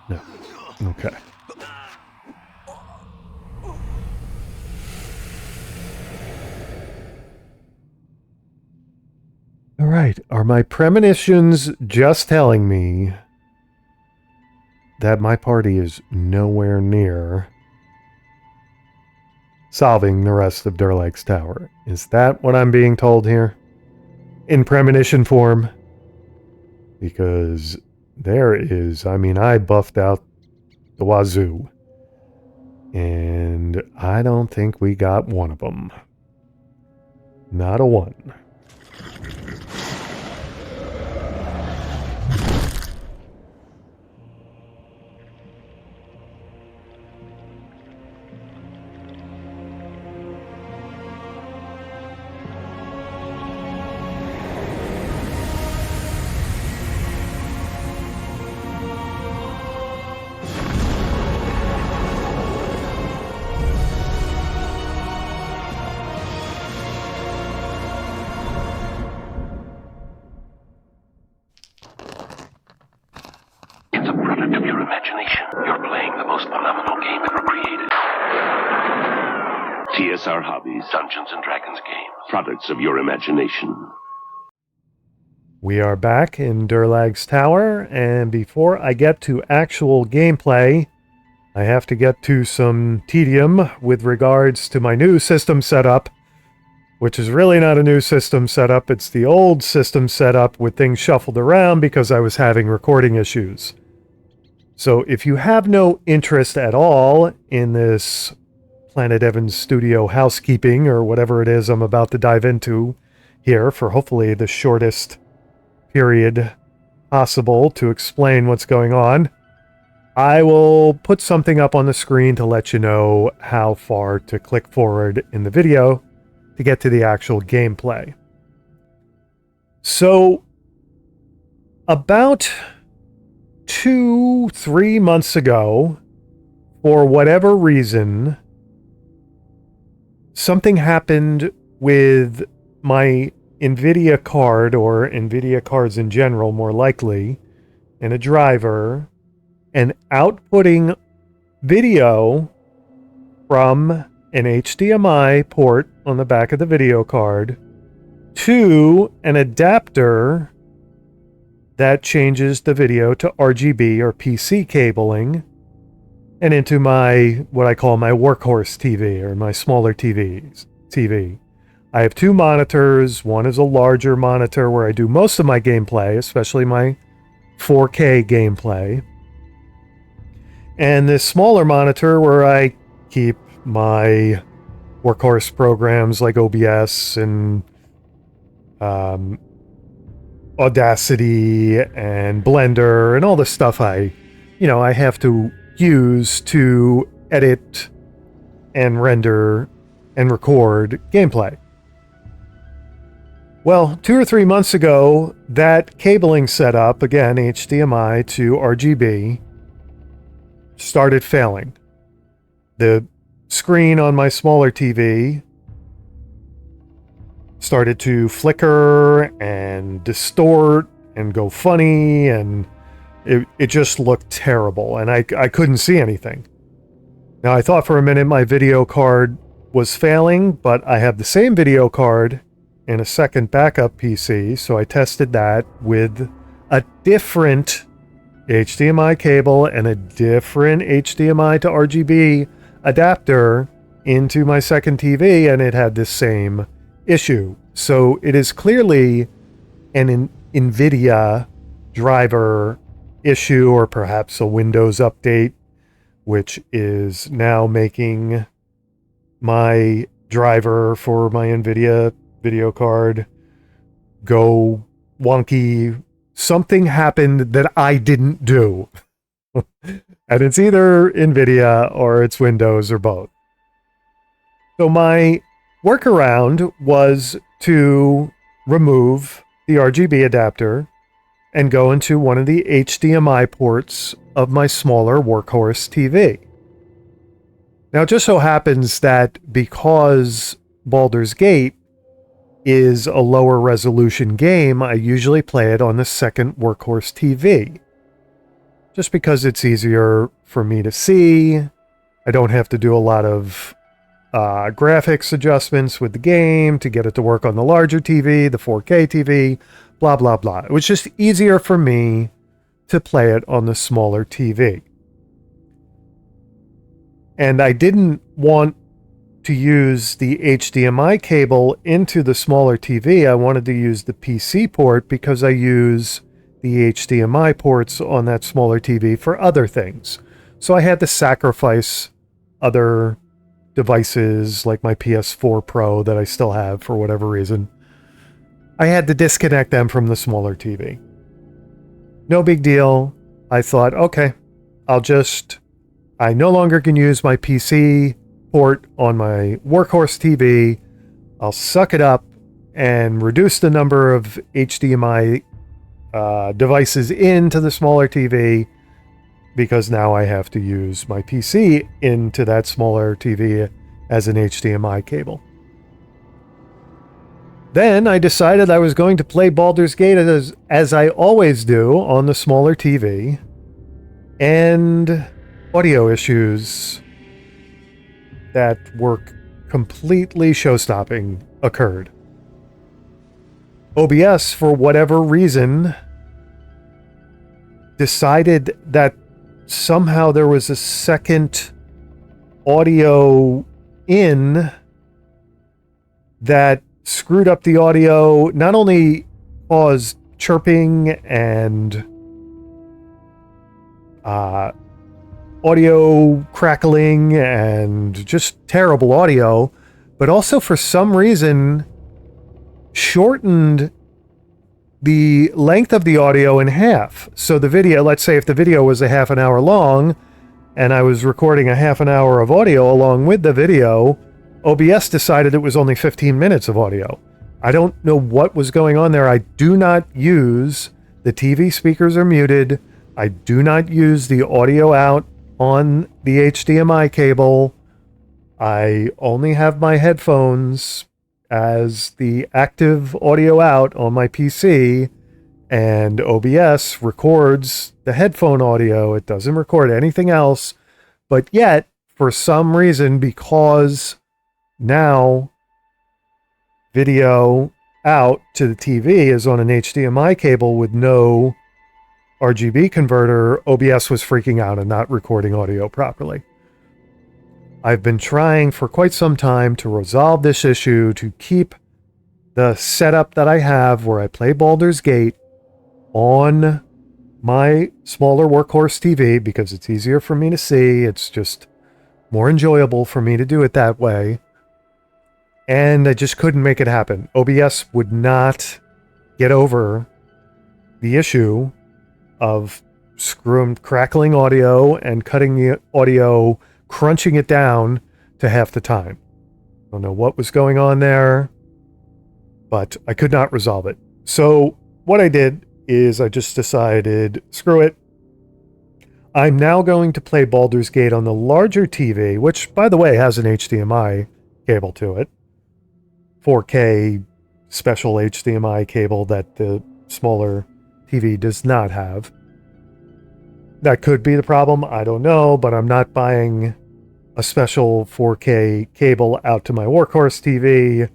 No. Okay. All right. Are my premonitions just telling me that my party is nowhere near solving the rest of Durlag's Tower? Is that what I'm being told here? In premonition form? Because there is, I buffed out the wazoo. And I don't think we got one of them. Not a one. TSR Hobbies, Dungeons and Dragons game. Products of your imagination. We are back in Durlag's Tower, and before I get to actual gameplay, I have to get to some tedium with regards to my new system setup, which is really not a new system setup. It's the old system setup with things shuffled around because I was having recording issues. So if you have no interest at all in this Planet Evans Studio housekeeping or whatever it is I'm about to dive into here for hopefully the shortest period possible to explain what's going on, I will put something up on the screen to let you know how far to click forward in the video to get to the actual gameplay. So, about 2-3 months ago, for whatever reason, something happened with my NVIDIA card, or NVIDIA cards in general, more likely, and a driver, and outputting video from an HDMI port on the back of the video card to an adapter that changes the video to RGB or PC cabling and into my, what I call my workhorse TV, or my smaller TV. I have two monitors. One is a larger monitor where I do most of my gameplay, especially my 4K gameplay. And this smaller monitor where I keep my workhorse programs like OBS and Audacity and Blender and all the stuff I have to use to edit and render and record gameplay. Well, 2 or 3 months ago, that cabling setup, again, HDMI to RGB, started failing. The screen on my smaller TV started to flicker and distort and go funny, and it just looked terrible, and I couldn't see anything. Now, I thought for a minute my video card was failing, but I have the same video card in a second backup PC, so I tested that with a different HDMI cable and a different HDMI to RGB adapter into my second TV, and it had the same issue. So it is clearly an NVIDIA driver issue, or perhaps a Windows update, which is now making my driver for my NVIDIA video card go wonky. Something happened that I didn't do. And it's either NVIDIA or it's Windows or both. So my workaround was to remove the RGB adapter and go into one of the HDMI ports of my smaller workhorse TV. Now, it just so happens that because Baldur's Gate is a lower resolution game, I usually play it on the second workhorse TV. just because it's easier for me to see. I don't have to do a lot of graphics adjustments with the game to get it to work on the larger TV, the 4K TV, blah, blah, blah. It was just easier for me to play it on the smaller TV. And I didn't want to use the HDMI cable into the smaller TV. I wanted to use the PC port because I use the HDMI ports on that smaller TV for other things. So I had to sacrifice other devices like my PS4 Pro that I still have for whatever reason. I had to disconnect them from the smaller TV. No big deal. I thought, okay, I no longer can use my PC port on my workhorse TV. I'll suck it up and reduce the number of HDMI devices into the smaller TV, because now I have to use my PC into that smaller TV as an HDMI cable. Then I decided I was going to play Baldur's Gate as I always do on the smaller TV, and audio issues that were completely show-stopping occurred. OBS, for whatever reason, decided that somehow there was a second audio in that screwed up the audio, not only caused chirping and audio crackling and just terrible audio, but also for some reason shortened the length of the audio in half. So the video, let's say if the video was a half an hour long and I was recording a half an hour of audio along with the video, OBS decided it was only 15 minutes of audio. I don't know what was going on there. I do not use, the TV speakers are muted. I do not use the audio out on the HDMI cable. I only have my headphones as the active audio out on my PC, and OBS records the headphone audio. It doesn't record anything else, but yet, for some reason, because now video out to the TV is on an HDMI cable with no RGB converter, OBS was freaking out and not recording audio properly. I've been trying for quite some time to resolve this issue, to keep the setup that I have where I play Baldur's Gate on my smaller workhorse TV because it's easier for me to see. It's just more enjoyable for me to do it that way. And I just couldn't make it happen. OBS would not get over the issue of crackling audio and cutting the audio, crunching it down to half the time. I don't know what was going on there, but I could not resolve it. So what I did is I just decided, screw it. I'm now going to play Baldur's Gate on the larger TV, which, by the way, has an HDMI cable to it. 4K special HDMI cable that the smaller TV does not have. That could be the problem, I don't know, but I'm not buying a special 4K cable out to my workhorse TV,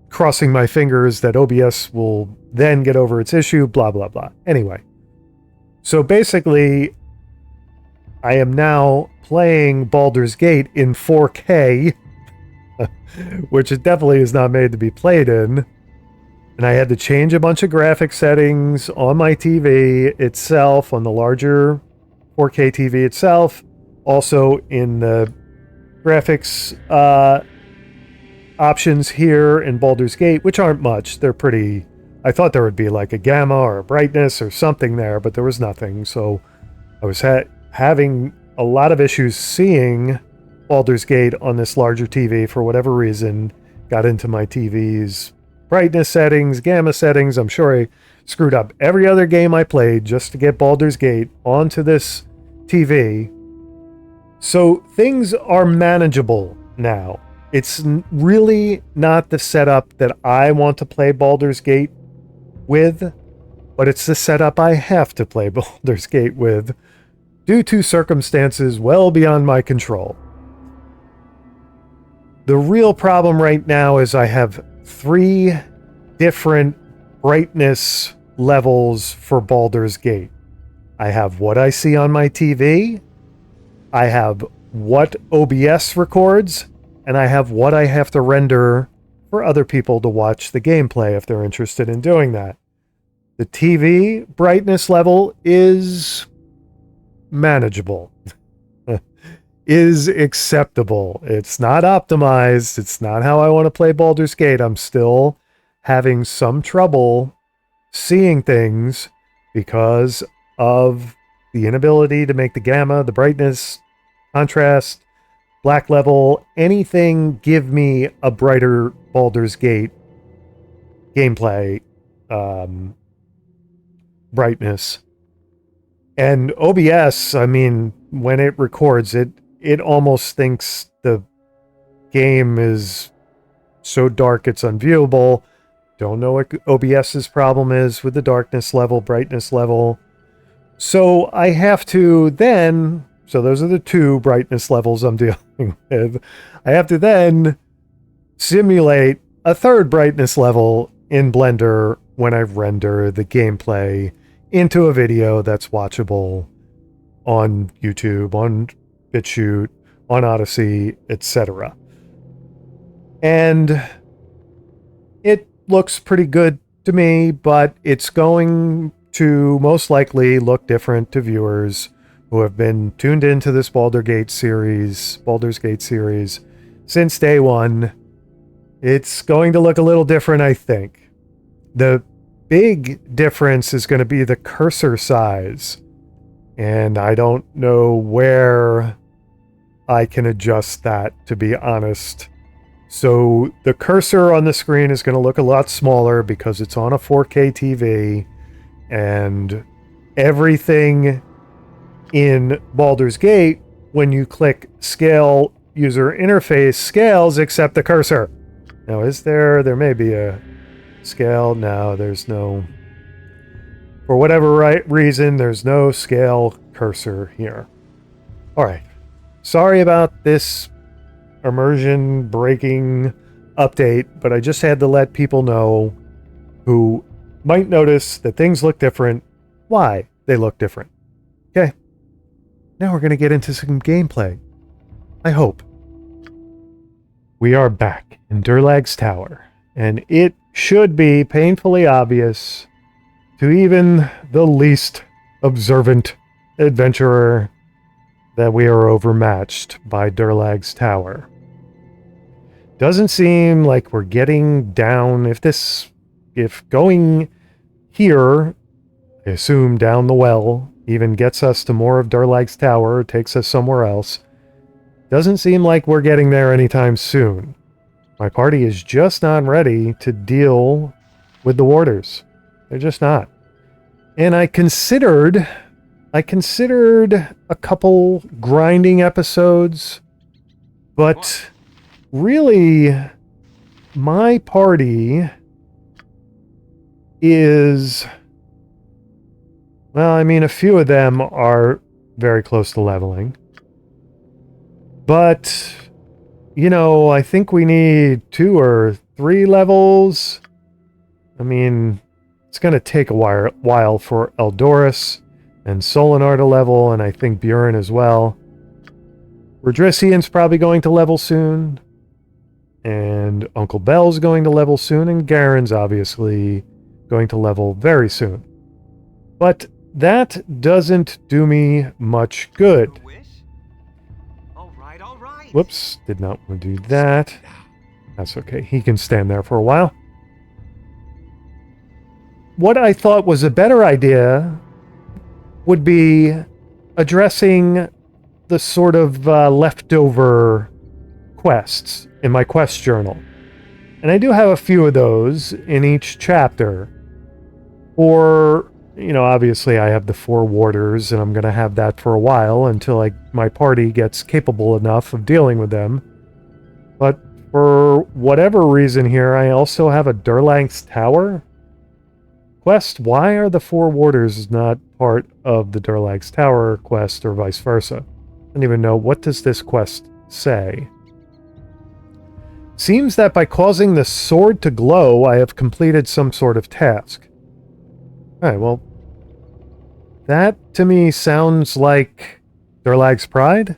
crossing my fingers that OBS will then get over its issue, blah, blah, blah. Anyway, so basically, I am now playing Baldur's Gate in 4K, which it definitely is not made to be played in. And I had to change a bunch of graphic settings on my TV itself, on the larger 4K TV itself. Also in the graphics options here in Baldur's Gate, which aren't much. They're pretty... I thought there would be like a gamma or a brightness or something there, but there was nothing. So I was having a lot of issues seeing Baldur's Gate on this larger TV for whatever reason. Got into my TV's brightness settings, gamma settings. I'm sure I screwed up every other game I played just to get Baldur's Gate onto this TV. So things are manageable now. It's really not the setup that I want to play Baldur's Gate with. but it's the setup I have to play Baldur's Gate with due to circumstances well beyond my control. The real problem right now is I have 3 different brightness levels for Baldur's Gate. I have what I see on my TV, I have what OBS records, and I have what I have to render for other people to watch the gameplay if they're interested in doing that. The TV brightness level is manageable, is acceptable. It's not optimized. It's not how I want to play Baldur's Gate. I'm still having some trouble seeing things because of the inability to make the gamma, the brightness, contrast, black level, anything give me a brighter Baldur's Gate gameplay brightness. And OBS, I mean, when it records it, it almost thinks the game is so dark it's unviewable. Don't know what OBS's problem is with the darkness level, brightness level. So I have to then, so those are the 2 brightness levels I'm dealing with. I have to then simulate a 3rd brightness level in Blender when I render the gameplay into a video that's watchable on YouTube, on BitChute, on Odyssey, etc. And it looks pretty good to me, but it's going to most likely look different to viewers who have been tuned into this Baldur's Gate series since day one. It's going to look a little different, I think. The big difference is going to be the cursor size, and I don't know where I can adjust that, to be honest. So the cursor on the screen is going to look a lot smaller because it's on a 4K TV, and everything in Baldur's Gate, when you click scale user interface, scales except the cursor. Now, there may be a scale? No, there's no. For whatever reason, there's no scale cursor here. All right. Sorry about this immersion breaking update, but I just had to let people know who might notice that things look different, why they look different. Okay. Now we're going to get into some gameplay. I hope. We are back in Durlag's Tower, and it should be painfully obvious to even the least observant adventurer that we are overmatched by Durlag's Tower. Doesn't seem like we're getting down. If going here, I assume down the well, even gets us to more of Durlag's Tower, or takes us somewhere else, doesn't seem like we're getting there anytime soon. My party is just not ready to deal with the warders. They're just not. And I considered a couple grinding episodes, but really my party is, well, I mean, a few of them are very close to leveling. But, you know, I think we need 2 or 3 levels. I mean, it's going to take a while for Eldorus and Solinar to level, and I think Bjorn as well. Rodrician's probably going to level soon. And Uncle Bell's going to level soon, and Garen's obviously going to level very soon. But that doesn't do me much good. Whoops, did not want to do that. That's okay, he can stand there for a while. What I thought was a better idea would be addressing the sort of leftover quests in my quest journal. And I do have a few of those in each chapter. Or, you know, obviously I have the 4 warders, and I'm going to have that for a while until my party gets capable enough of dealing with them. But for whatever reason here, I also have a Durlag's Tower quest. Why are the four warders not part of the Durlag's Tower quest or vice versa? I don't even know. What does this quest say? Seems that by causing the sword to glow, I have completed some sort of task. Alright, well, that to me sounds like Durlag's Pride.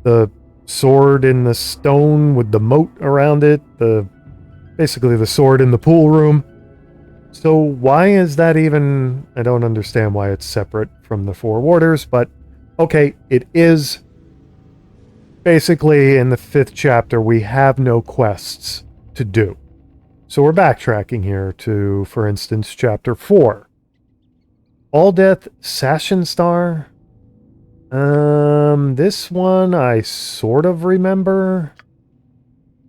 The sword in the stone with the moat around it. Basically the sword in the pool room. So why is that even... I don't understand why it's separate from the four warders, but okay, it is. Basically, in the 5th chapter, we have no quests to do. So we're backtracking here to, for instance, chapter 4. Aldeth Sashenstar. This one I sort of remember.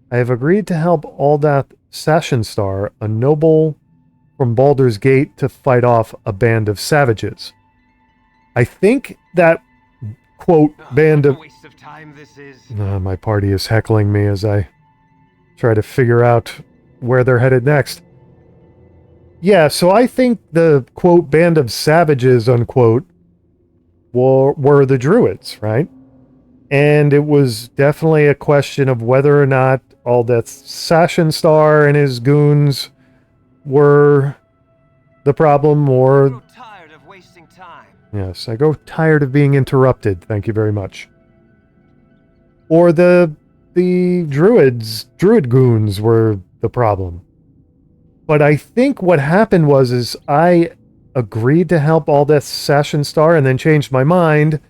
I have agreed to help Aldeth Sashenstar, a noble from Baldur's Gate, to fight off a band of savages. I think that, quote, band of... waste of time this is. My party is heckling me as I try to figure out where they're headed next. Yeah, so I think the, quote, band of savages, unquote, were the druids, right? And it was definitely a question of whether or not Aldeth Sashenstar and his goons were the problem, or... I'm tired of wasting time. Yes, I grow tired of being interrupted. Thank you very much. Or the druid goons were the problem. But I think what happened is I agreed to help Aldeth Sashenstar and then changed my mind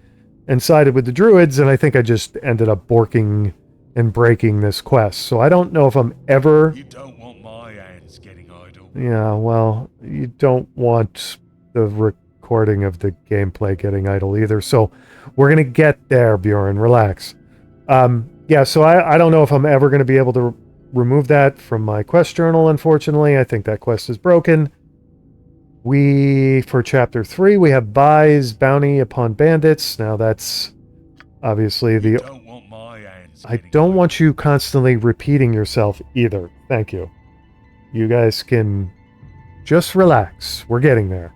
and sided with the druids, and I think I just ended up borking and breaking this quest. So I don't know if I'm ever... You don't want my hands getting idle. Yeah, well, you don't want the recording of the gameplay getting idle either. So we're going to get there, Bjorn. Relax. Yeah, so I don't know if I'm ever going to be able to remove that from my quest journal, unfortunately. I think that quest is broken. For chapter 3, we have Bai's bounty upon bandits. Now that's obviously the... You don't want my hands I getting don't idle. want you constantly repeating yourself either. Thank you. You guys can just relax. We're getting there.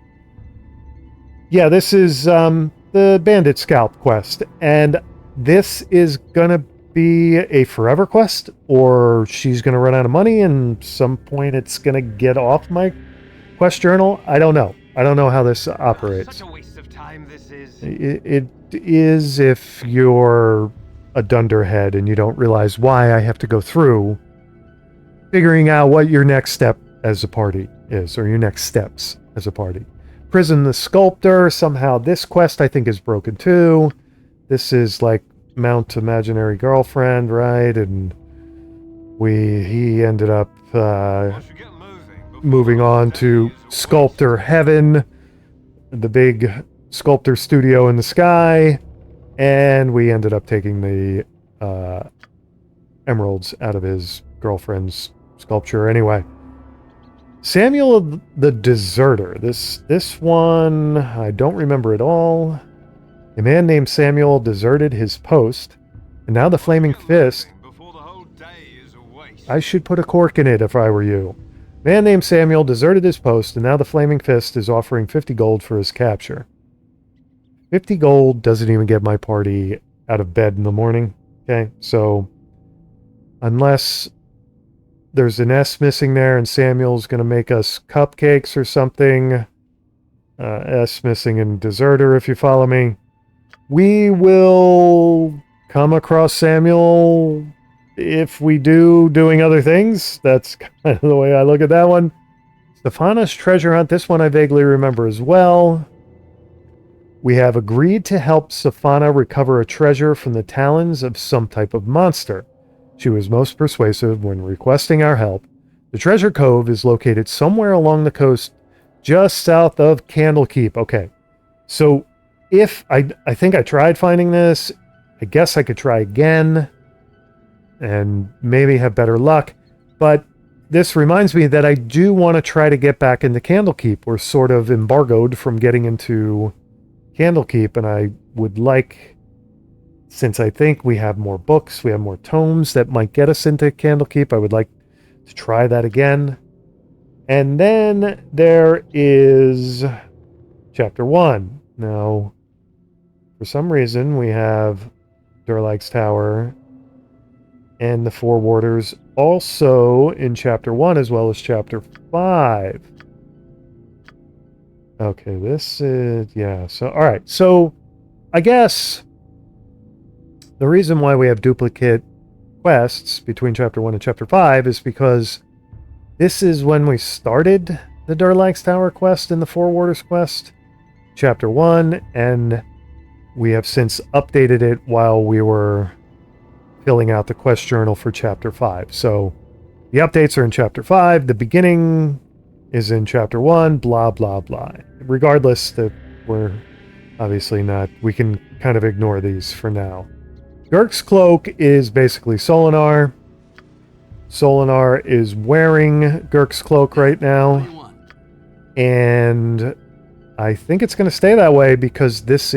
Yeah, this is the Bandit Scalp quest. And this is gonna be a forever quest, or she's gonna run out of money and some point it's gonna get off my quest journal. I don't know. I don't know how this operates. Such a waste of time this is. It is if you're a dunderhead and you don't realize why I have to go through figuring out what your next step as a party is, or your next steps as a party. Prison the Sculptor. Somehow this quest I think is broken too. This is like Mount Imaginary Girlfriend, right? And he ended up moving on to Sculptor Heaven, the big sculptor studio in the sky, and we ended up taking the emeralds out of his girlfriend's sculpture anyway. Samuel the Deserter. This one I don't remember at all. A man named Samuel deserted his post, and now the Flaming Fist... I should put a cork in it if I were you. Man named Samuel deserted his post, and now the Flaming Fist is offering 50 gold for his capture. 50 gold doesn't even get my party out of bed in the morning. Okay, so unless there's an S missing there and Samuel's going to make us cupcakes or something, S missing in deserter if you follow me, we will come across Samuel if we doing other things. That's kind of the way I look at that one. Stefana's treasure hunt. This one I vaguely remember as well. We have agreed to help Stefana recover a treasure from the talons of some type of monster. She was most persuasive when requesting our help. The treasure cove is located somewhere along the coast just south of Candlekeep. Okay, so if I think I tried finding this, I guess I could try again and maybe have better luck. But this reminds me that I do want to try to get back into Candlekeep. We're sort of embargoed from getting into Candlekeep, and I would like, since I think we have more books, we have more tomes that might get us into Candlekeep, I would like to try that again. And then there is Chapter 1. Now, for some reason, we have Durlag's Tower and the Four Warders also in Chapter 1 as well as Chapter 5. Okay, this is... yeah, so... alright, so I guess the reason why we have duplicate quests between Chapter 1 and Chapter 5 is because this is when we started the Durlag's Tower quest and the Four Warders quest, Chapter 1, and we have since updated it while we were filling out the quest journal for Chapter 5. So the updates are in Chapter 5, the beginning is in Chapter 1, blah, blah, blah. Regardless, that we're obviously not... we can kind of ignore these for now. Girk's cloak is basically Solinar. Solinar is wearing Girk's cloak right now. And I think it's going to stay that way because this,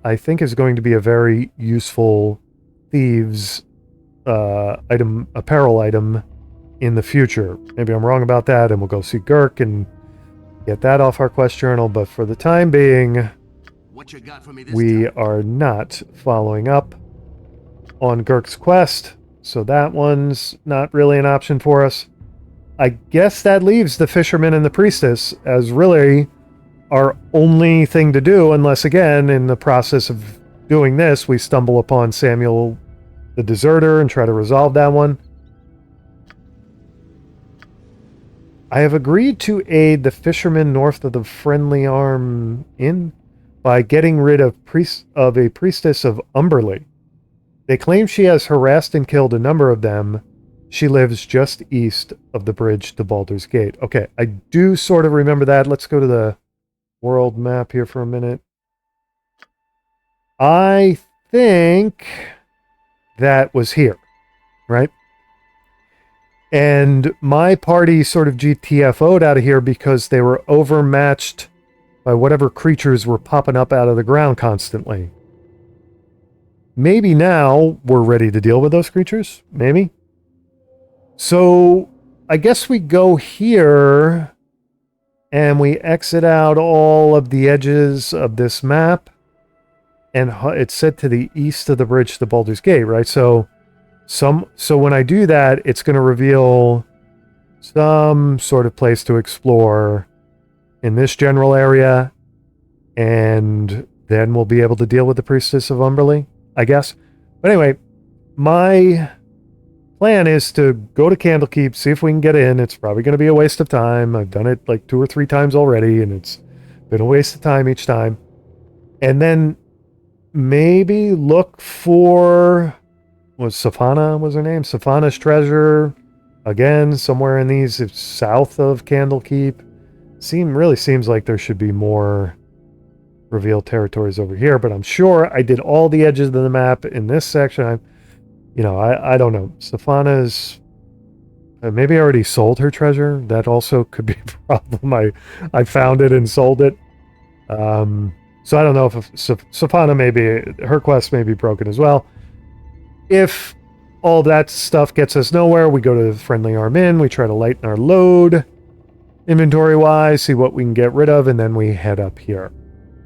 I think, is going to be a very useful thieves apparel item in the future. Maybe I'm wrong about that, and we'll go see Girk and get that off our quest journal. But for the time being, what you got for me this we time? are not following up on Girk's quest, so that one's not really an option for us. I guess that leaves the Fisherman and the Priestess as really our only thing to do, unless, again, in the process of doing this, we stumble upon Samuel the Deserter and try to resolve that one. I have agreed to aid the fishermen north of the Friendly Arm Inn by getting rid of a priestess of Umberley. They claim she has harassed and killed a number of them. She lives just east of the bridge to Baldur's Gate. Okay, I do sort of remember that. Let's go to the world map here for a minute. I think that was here, right? And my party sort of GTFO'd out of here because they were overmatched by whatever creatures were popping up out of the ground constantly. Maybe now we're ready to deal with those creatures. Maybe. So I guess we go here and we exit out all of the edges of this map. And it's set to the east of the bridge to Baldur's Gate, right? So when I do that, it's going to reveal some sort of place to explore in this general area, and then we'll be able to deal with the Priestess of Umberley, I guess. But anyway, my plan is to go to Candlekeep, see if we can get in. It's probably going to be a waste of time. I've done it like 2 or 3 times already, and it's been a waste of time each time. And then maybe look for... was Safana was her name? Safana's treasure. Again, somewhere in these, it's south of Candlekeep. Really seems like there should be more revealed territories over here, but I'm sure I did all the edges of the map in this section. I don't know. Safana's maybe I already sold her treasure. That also could be a problem. I found it and sold it. So I don't know if Safana her quest may be broken as well. If all that stuff gets us nowhere, we go to the Friendly Arm Inn, we try to lighten our load inventory-wise, see what we can get rid of, and then we head up here.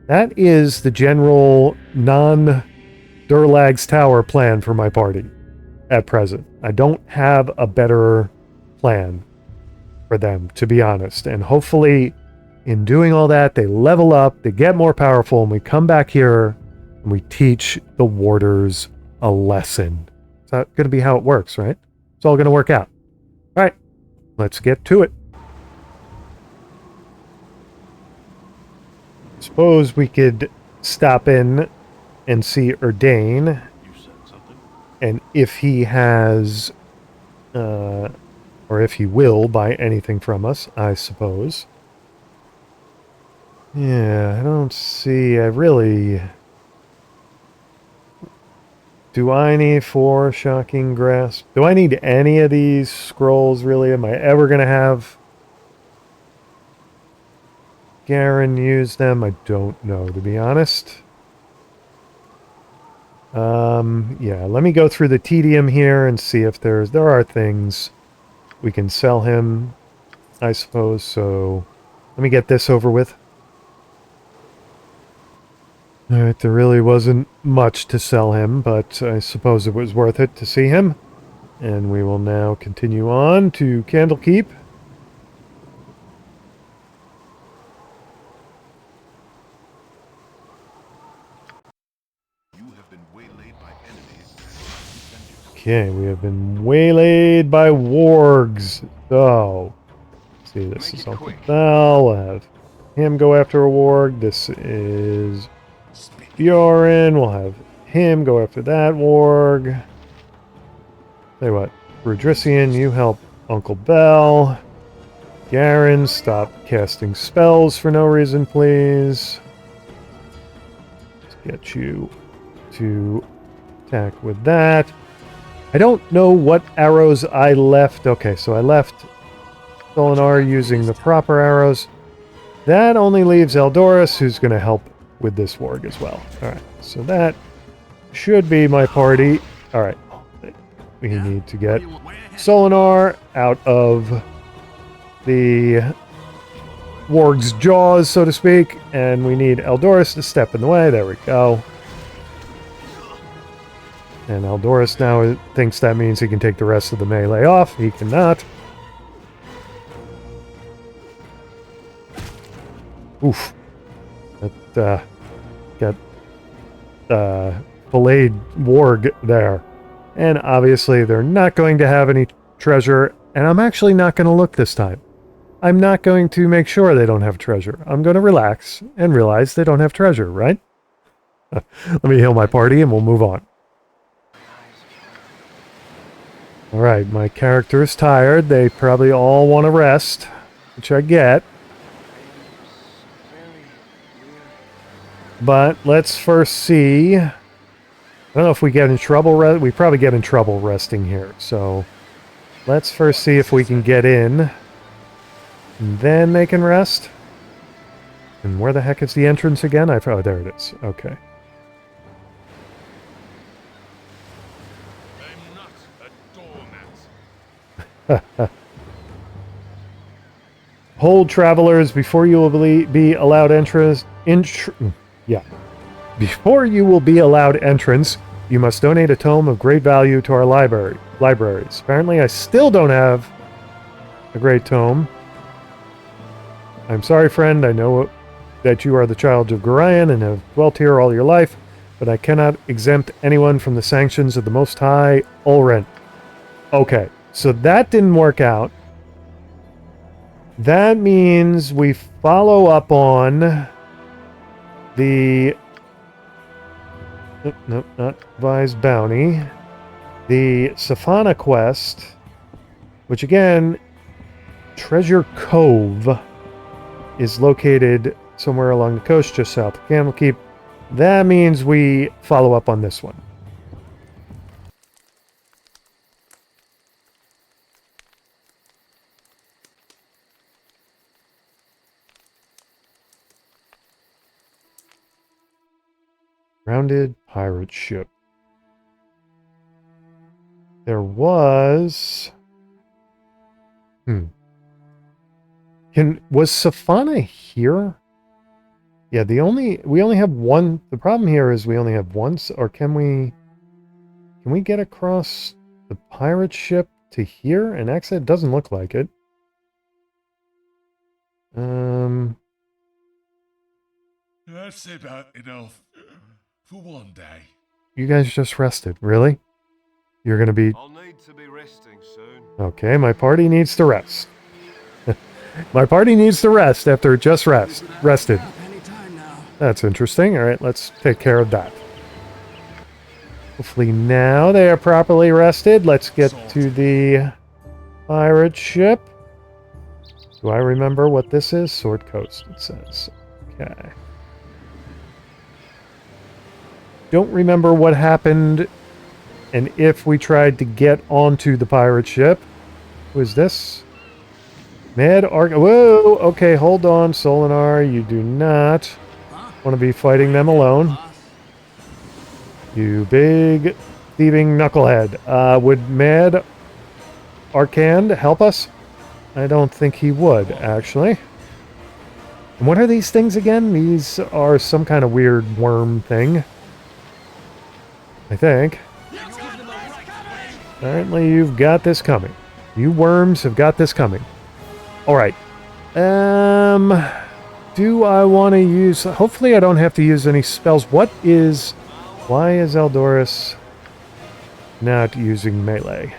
That is the general non-Durlag's Tower plan for my party at present. I don't have a better plan for them, to be honest. And hopefully, in doing all that, they level up, they get more powerful, and we come back here and we teach the warders a lesson. It's not going to be how it works, right? It's all going to work out. All right, let's get to it. Suppose we could stop in and see Erdain, and if he has, or if he will buy anything from us, I suppose. Yeah, I don't see, do I need 4 Shocking Grasp? Do I need any of these scrolls, really? Am I ever going to have Garen use them? I don't know, to be honest. Yeah, let me go through the tedium here and see if there are things We can sell him, I suppose, so let me get this over with. Alright, there really wasn't much to sell him, but I suppose it was worth it to see him. And we will now continue on to Candlekeep. Okay, we have been waylaid by wargs. So, let's see, this is Uncle Bell. We'll have him go after a warg. This is Bjorn. We'll have him go after that warg. Tell you what, Rodrician, you help Uncle Bell. Garen, stop casting spells for no reason, please. Let's get you to attack with that. I don't know what arrows I left. Okay, so I left Solinar using the proper arrows. That only leaves Eldorus, who's going to help with this warg as well. Alright, so that should be my party. Alright, we need to get Solinar out of the warg's jaws, so to speak, and we need Eldorus to step in the way. There we go. And Eldorus now thinks that means he can take the rest of the melee off. He cannot. Oof. That got filleted warg there. And obviously they're not going to have any treasure. And I'm actually not going to look this time. I'm not going to make sure they don't have treasure. I'm going to relax and realize they don't have treasure, right? Let me heal my party and we'll move on. Alright, my character is tired. They probably all want to rest, which I get. But let's first see. I don't know if we get in trouble. We probably get in trouble resting here. So let's first see if we can get in. And then they can rest. And where the heck is the entrance again? Oh, there it is. Okay. Hold travelers before you will be allowed entrance. Before you will be allowed entrance, you must donate a tome of great value to our libraries. Apparently, I still don't have a great tome. I'm sorry, friend. I know that you are the child of Gorion and have dwelt here all your life, but I cannot exempt anyone from the sanctions of the Most High Ulrent. Okay. So that didn't work out. That means we follow up on the... Nope, not Vi's Bounty. The Safana quest, which again, Treasure Cove, is located somewhere along the coast just south of Candlekeep. That means we follow up on this one. Grounded pirate ship. There was... Was Safana here? Yeah, we only have one. The problem here is we only have one, or can we get across the pirate ship to here and exit? It doesn't look like it. That's about enough for one day. You guys just rested, really? You're gonna be... I'll need to be resting soon. Okay, my party needs to rest. My party needs to rest after it just rested. That's interesting. Alright, let's take care of that. Hopefully now they are properly rested. Let's get to the pirate ship. Do I remember what this is? Sword Coast, it says. Okay. Don't remember what happened and if we tried to get onto the pirate ship. Who is this? Mad Arc... Whoa! Okay, hold on, Solinar. You do not want to be fighting them alone. You big thieving knucklehead. Would Mad Arcane to help us? I don't think he would, actually. And what are these things again? These are some kind of weird worm thing. I think. Apparently you've got this coming. You worms have got this coming. Alright. Do I want to use... Hopefully I don't have to use any spells. Why is Eldorus not using melee?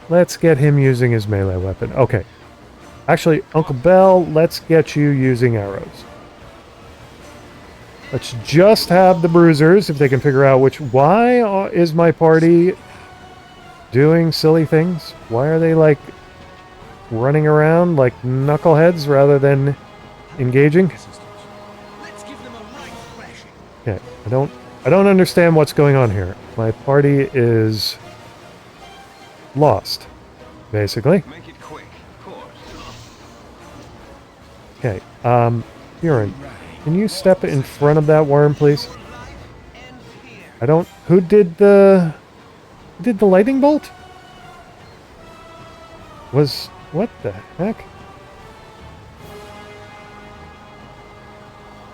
Let's get him using his melee weapon. Okay. Actually, Uncle Bell, let's get you using arrows. Let's just have the bruisers, if they can figure out which... Why is my party doing silly things? Why are they, like, running around like knuckleheads rather than engaging? Okay, I don't understand what's going on here. My party is lost, basically. Make it quick, of course. Okay, Buren, can you step in front of that worm, please? I don't... Who did the lightning bolt? What the heck?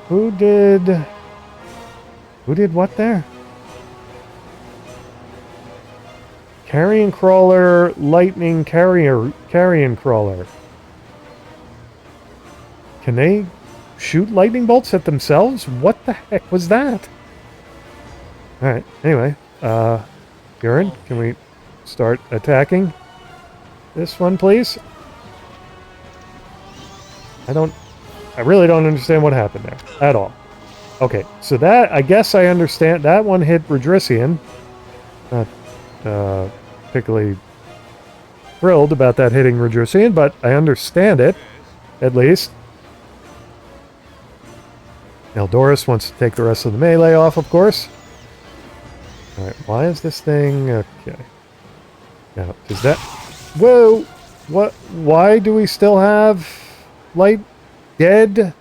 Who did what there? Carrion crawler, lightning carrion crawler. Can they shoot lightning bolts at themselves? What the heck was that? Alright, anyway. Buren, can we start attacking this one, please? I really don't understand what happened there at all. Okay, so that, I guess I understand. That one hit Redrisian. Not particularly thrilled about that hitting Redrisian, but I understand it, at least. Eldorus wants to take the rest of the melee off, of course. Alright, why is this thing... Okay. Now, does that... Whoa! What? Why do we still have... Light... Dead?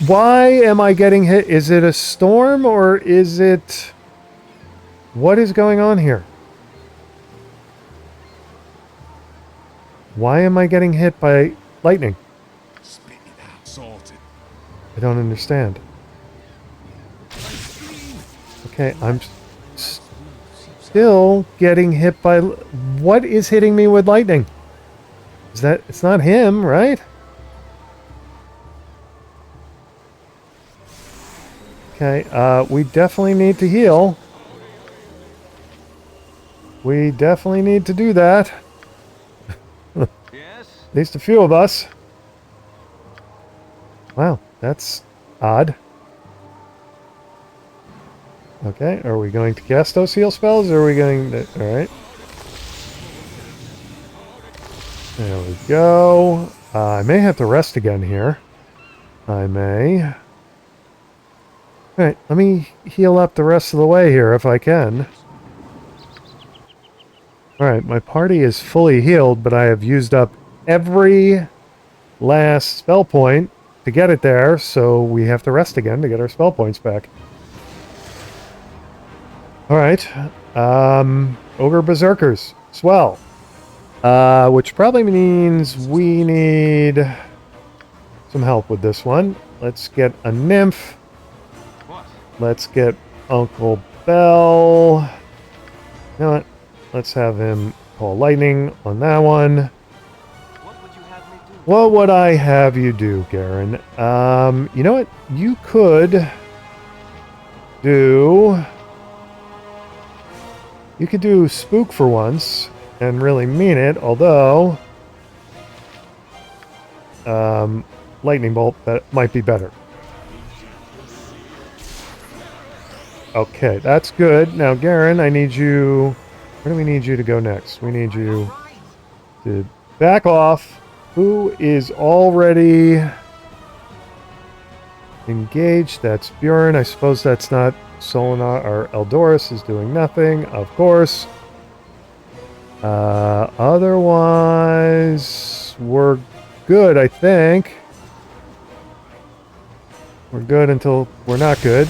Why am I getting hit? Is it a storm, or is it... What is going on here? Why am I getting hit by lightning? Spit it out. Sorted. I don't understand. Okay, I'm still getting hit by... What is hitting me with lightning? Is that... It's not him, right? Okay, we definitely need to heal. We definitely need to do that. Yes? At least a few of us. Wow, that's odd. Okay, are we going to cast those heal spells, or are we going to... Alright. There we go. I may have to rest again here. I may. Alright, let me heal up the rest of the way here if I can. Alright, my party is fully healed, but I have used up every last spell point to get it there, so we have to rest again to get our spell points back. Alright, Ogre Berserkers. Swell. Which probably means we need some help with this one. Let's get a nymph. What? Let's get Uncle Bell. You know what? Let's have him call lightning on that one. What would you have me do? What would I have you do, Garen? You know what? You could do... You could do Spook for once and really mean it, although... Lightning Bolt, that might be better. Okay, that's good. Now, Garen, I need you... Where do we need you to go next? We need you to back off. Who is already engaged? That's Buren. I suppose that's not Solinar or Eldorus is doing nothing, of course. Otherwise, we're good, I think. We're good until we're not good.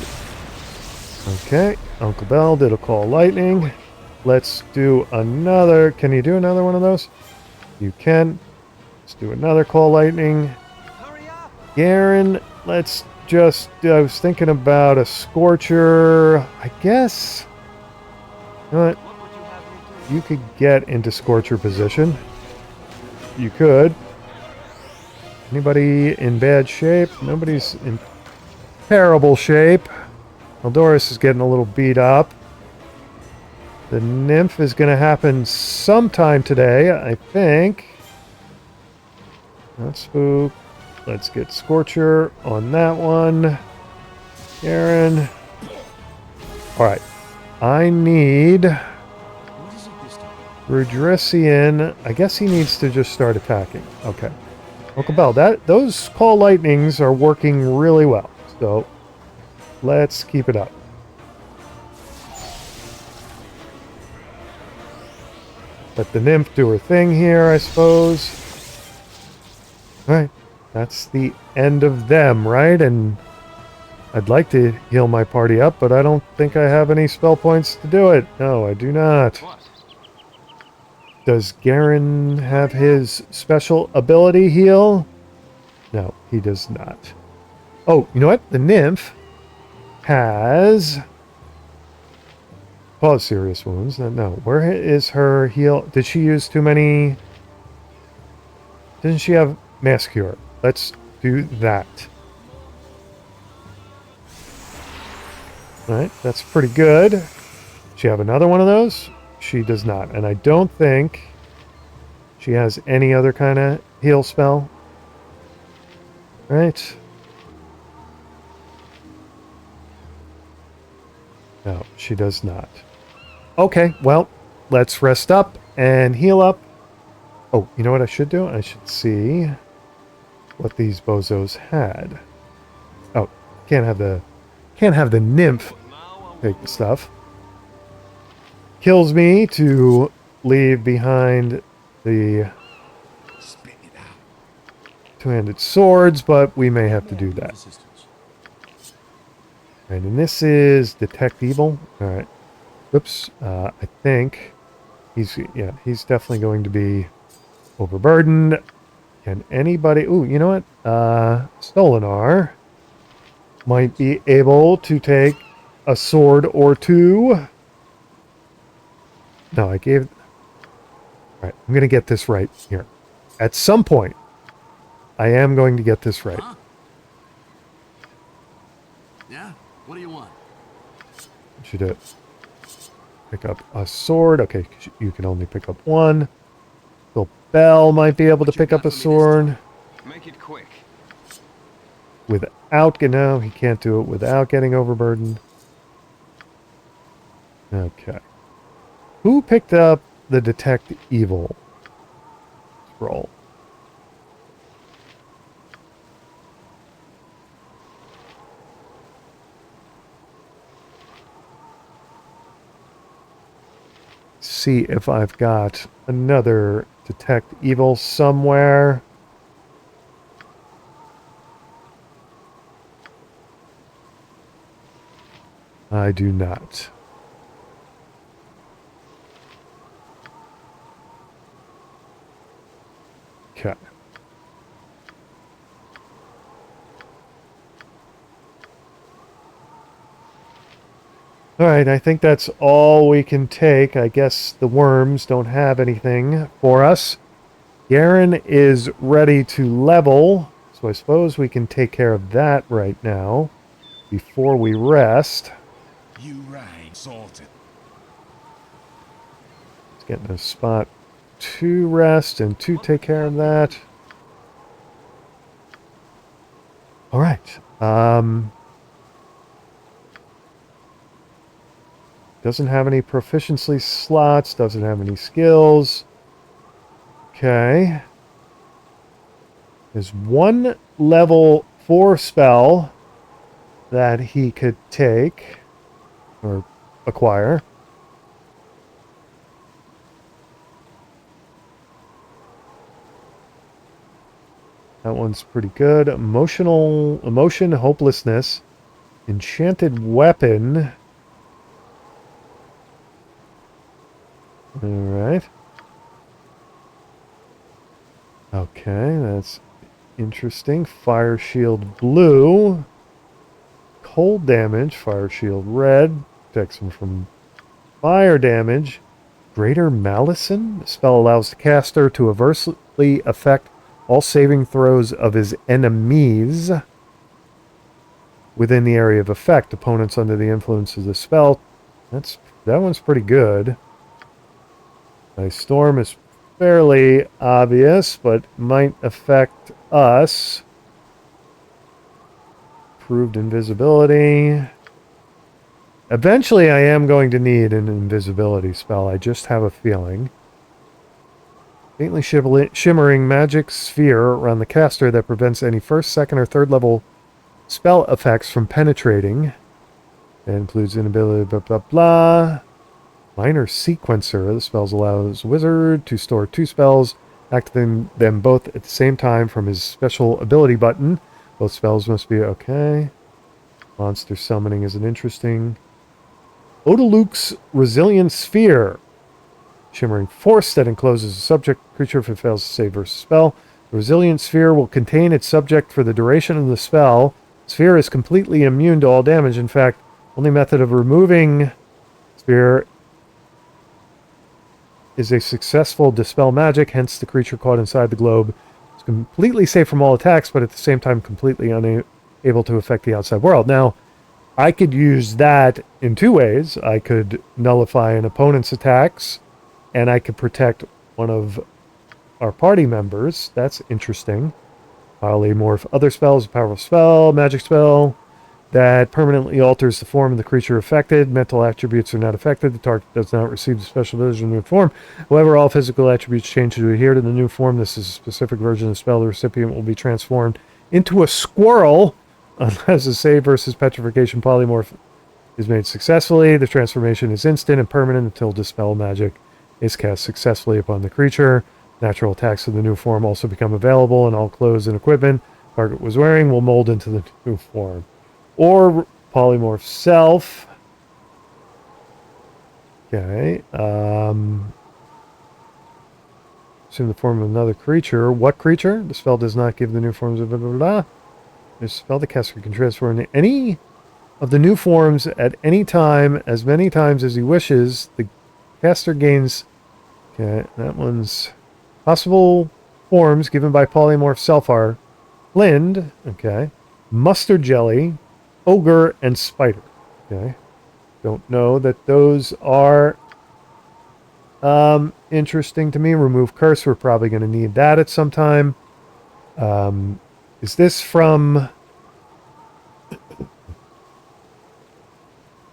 Okay, Uncle Bell did a call lightning. Let's do another. Can you do another one of those? You can. Let's do another Call Lightning. Hurry up! Garen, let's just... I was thinking about a Scorcher. I guess... You know what? What would you have me do? You could get into Scorcher position. You could. Anybody in bad shape? Nobody's in terrible shape. Baldurs is getting a little beat up. The nymph is going to happen sometime today, I think. Not spook. Let's get Scorcher on that one. Garen. Alright. I need What is it this time? Rudressian. I guess he needs to just start attacking. Okay. Uncle Bell, those Call Lightnings are working really well. So, let's keep it up. Let the nymph do her thing here, I suppose. Alright. That's the end of them, right? And I'd like to heal my party up, but I don't think I have any spell points to do it. No, I do not. What? Does Garen have his special ability heal? No, he does not. Oh, you know what? The nymph has... Cause serious wounds. No, where is her heal? Did she use too many... Didn't she have Mass Cure? Let's do that. Alright, that's pretty good. Does she have another one of those? She does not. And I don't think she has any other kind of heal spell. Right? No, she does not. Okay, well, let's rest up and heal up. Oh, you know what I should do? I should see what these bozos had. Oh, can't have the nymph take the stuff. Kills me to leave behind the Spit it out. two-handed swords, but we may have to do that. Resistance. Right, and this is Detect Evil. All right. Oops. I think he's definitely going to be overburdened. Can anybody... Ooh, you know what? Stolinar might be able to take a sword or two. No, I gave... Alright, I'm going to get this right here. At some point, I am going to get this right. Huh? Yeah? What do you want? I should pick up a sword. Okay, you can only pick up one. Little Bell might be able to pick up a sword. Make it quick. Without... No, he can't do it without getting overburdened. Okay. Who picked up the Detect Evil scroll? See if I've got another Detect Evil somewhere. I do not. Okay. Alright, I think that's all we can take. I guess the worms don't have anything for us. Garen is ready to level, so I suppose we can take care of that right now before we rest. You rang salted. Let's get in a spot to rest and to take care of that. Alright. Doesn't have any proficiency slots, doesn't have any skills. Okay. There's one level 4 spell that he could take or acquire. That one's pretty good. Emotion, hopelessness, enchanted weapon. Alright. Okay, that's interesting. Fire shield blue. Cold damage. Fire shield red. Protects him from fire damage. Greater Malison. The spell allows the caster to adversely affect all saving throws of his enemies within the area of effect. Opponents under the influence of the spell. That one's pretty good. Ice Storm is fairly obvious, but might affect us. Improved invisibility. Eventually I am going to need an invisibility spell. I just have a feeling. Faintly shimmering magic sphere around the caster that prevents any first, second, or third level spell effects from penetrating. That includes inability, blah, blah, blah. Minor sequencer. The spells allows wizard to store 2 spells, activating them both at the same time from his special ability button. Both spells must be okay. Monster summoning is an interesting. Odaluk's Resilient Sphere. Shimmering force that encloses a subject creature if it fails to save versus spell. The Resilient Sphere will contain its subject for the duration of the spell. Sphere is completely immune to all damage. In fact, only method of removing sphere is a successful dispel magic, hence the creature caught inside the globe is completely safe from all attacks, but at the same time completely unable to affect the outside world. Now, I could use that in 2 ways. I could nullify an opponent's attacks, and I could protect one of our party members. That's interesting. Polymorph. Other spells, a powerful spell, magic spell that permanently alters the form of the creature affected. Mental attributes are not affected. The target does not receive the special ability of the new form. However, all physical attributes change to adhere to the new form. This is a specific version of the spell. The recipient will be transformed into a squirrel unless a save versus petrification polymorph is made successfully. The transformation is instant and permanent until dispel magic is cast successfully upon the creature. Natural attacks of the new form also become available, and all clothes and equipment target was wearing will mold into the new form. Or polymorph self. Okay. Assume the form of another creature. What creature? The spell does not give the new forms of blah, blah, blah. The spell the caster can transfer into any of the new forms at any time, as many times as he wishes. The caster gains... Okay, that one's... Possible forms given by polymorph self are Lind, okay, mustard jelly, ogre, and spider. Okay. Don't know that those are interesting to me. Remove curse. We're probably going to need that at some time. Is this from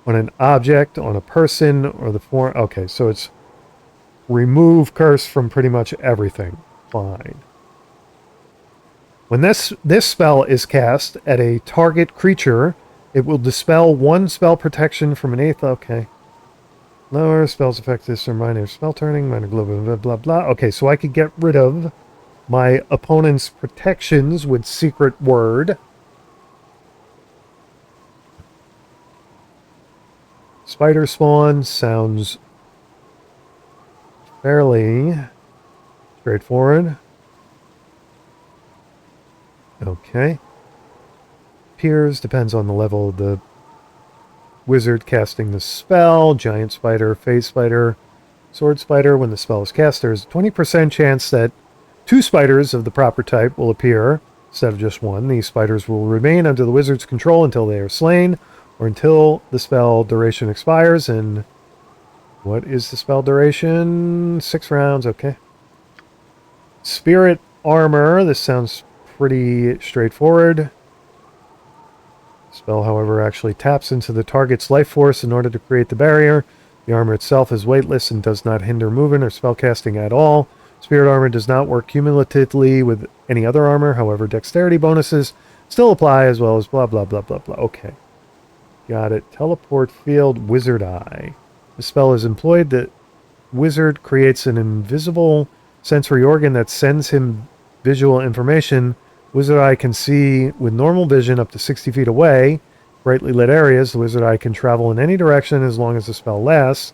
on an object, on a person, or the form? Okay, so it's remove curse from pretty much everything. Fine. When this spell is cast at a target creature, it will dispel 1 spell protection from an 8th. Okay. Lower spells affect this or minor spell turning, minor global, blah, blah, blah. Okay, so I could get rid of my opponent's protections with secret word. Spider spawn sounds fairly straightforward. Okay. Appears, depends on the level of the wizard casting the spell. Giant spider, phase spider, sword spider. When the spell is cast, there's a 20% chance that 2 spiders of the proper type will appear instead of just 1. These spiders will remain under the wizard's control until they are slain or until the spell duration expires. And what is the spell duration? 6 rounds, okay. Spirit armor. This sounds pretty straightforward. Spell, however, actually taps into the target's life force in order to create the barrier. The armor itself is weightless and does not hinder movement or spellcasting at all. Spirit armor does not work cumulatively with any other armor. However, dexterity bonuses still apply, as well as blah, blah, blah, blah, blah. Okay. Got it. Teleport field, wizard eye. The spell is employed. The wizard creates an invisible sensory organ that sends him visual information. Wizard eye can see with normal vision up to 60 feet away. Brightly lit areas. The wizard eye can travel in any direction as long as the spell lasts.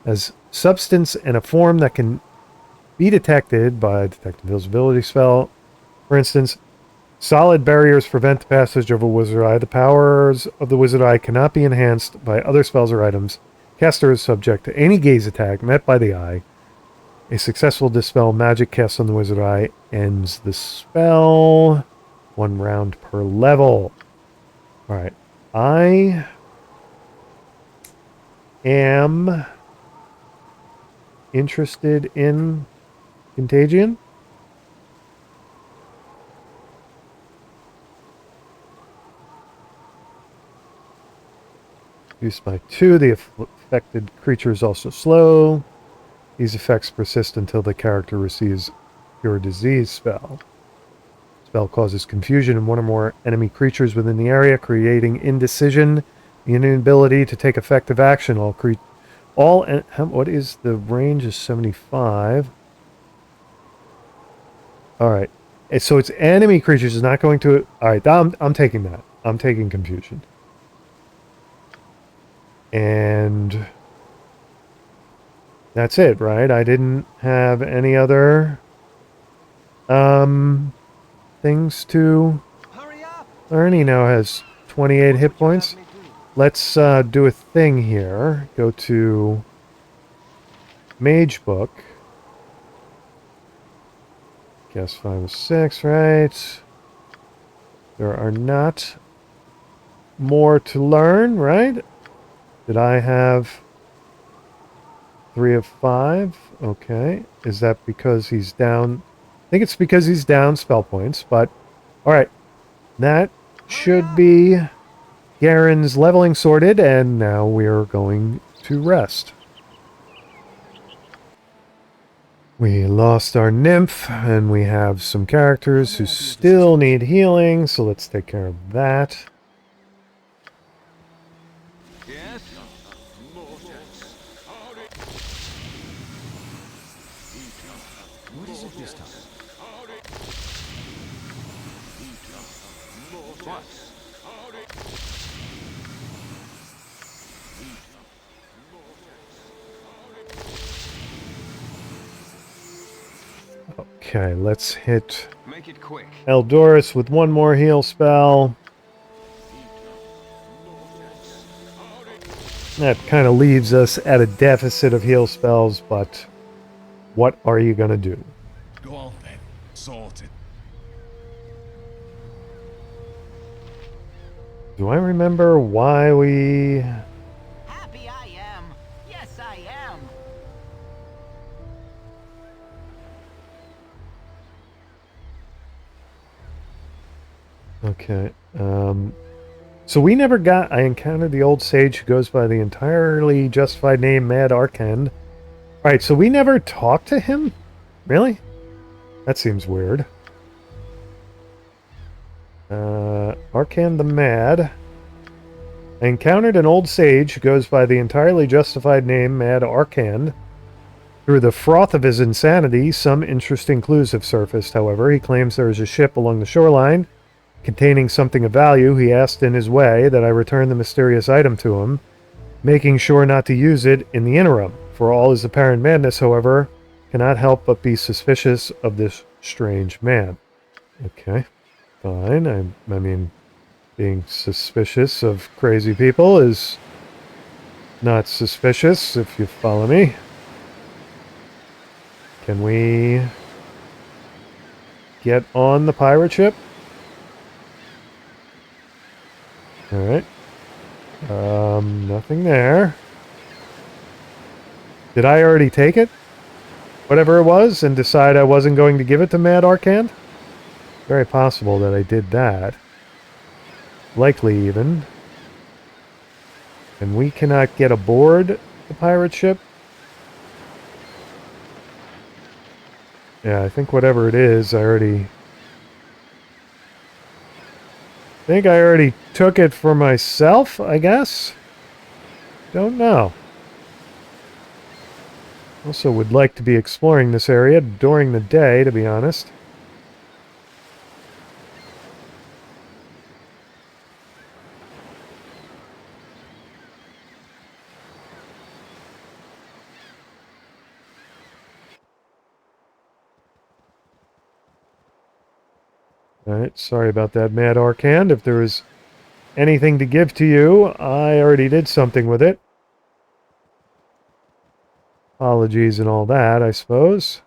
as substance and a form that can be detected by detect invisibility spell. For instance, solid barriers prevent the passage of a wizard eye. The powers of the wizard eye cannot be enhanced by other spells or items. Caster is subject to any gaze attack met by the eye. A successful dispel magic cast on the wizard eye ends the spell. 1 round per level. Alright. I am interested in Contagion. Used by 2. The affected creature is also slow. These effects persist until the character receives Cure Disease spell. Spell causes confusion in one or more enemy creatures within the area, creating indecision, the inability to take effective action. What is the range? Is 75. All right. So it's enemy creatures. Is not going to. All right. I'm taking that. I'm taking confusion. And that's it, right? I didn't have any other things to Hurry up! learn. He now has 28 hit What would you have points. me do? Let's do a thing here. Go to Mage Book. Guess 5 or 6, right? There are not more to learn, right? Did I have 3 of 5? Okay. Is that because he's down? I think it's because he's down spell points, but alright. That should be Garen's leveling sorted, and now we're going to rest. We lost our nymph, and we have some characters who still need healing, so let's take care of that. Yes? What is it this time? What? Okay, let's hit Make it quick. Eldorus with one more heal spell. That kind of leaves us at a deficit of heal spells, but what are you going to do? Go on then. Sorted. Do I remember why we... Happy I am. Yes, I am. Okay. So we never got... I encountered the old sage who goes by the entirely justified name Mad Arkand. Alright, so we never talked to him? Really? That seems weird. Arkand the Mad. I encountered an old sage who goes by the entirely justified name Mad Arkand. Through the froth of his insanity, some interesting clues have surfaced, however. He claims there is a ship along the shoreline containing something of value. He asked in his way that I return the mysterious item to him, making sure not to use it in the interim. For all his apparent madness, however, cannot help but be suspicious of this strange man. Okay, fine. I mean, being suspicious of crazy people is not suspicious, if you follow me. Can we get on the pirate ship? Alright. Nothing there. Did I already take it? Whatever it was, and decide I wasn't going to give it to Mad Arkand? Very possible that I did that. Likely even. And we cannot get aboard the pirate ship? Yeah, I think whatever it is, I already took it for myself, I guess? Don't know. Also would like to be exploring this area during the day, to be honest. Alright, sorry about that, Mad Arcand. If there was anything to give to you, I already did something with it. Apologies and all that, I suppose.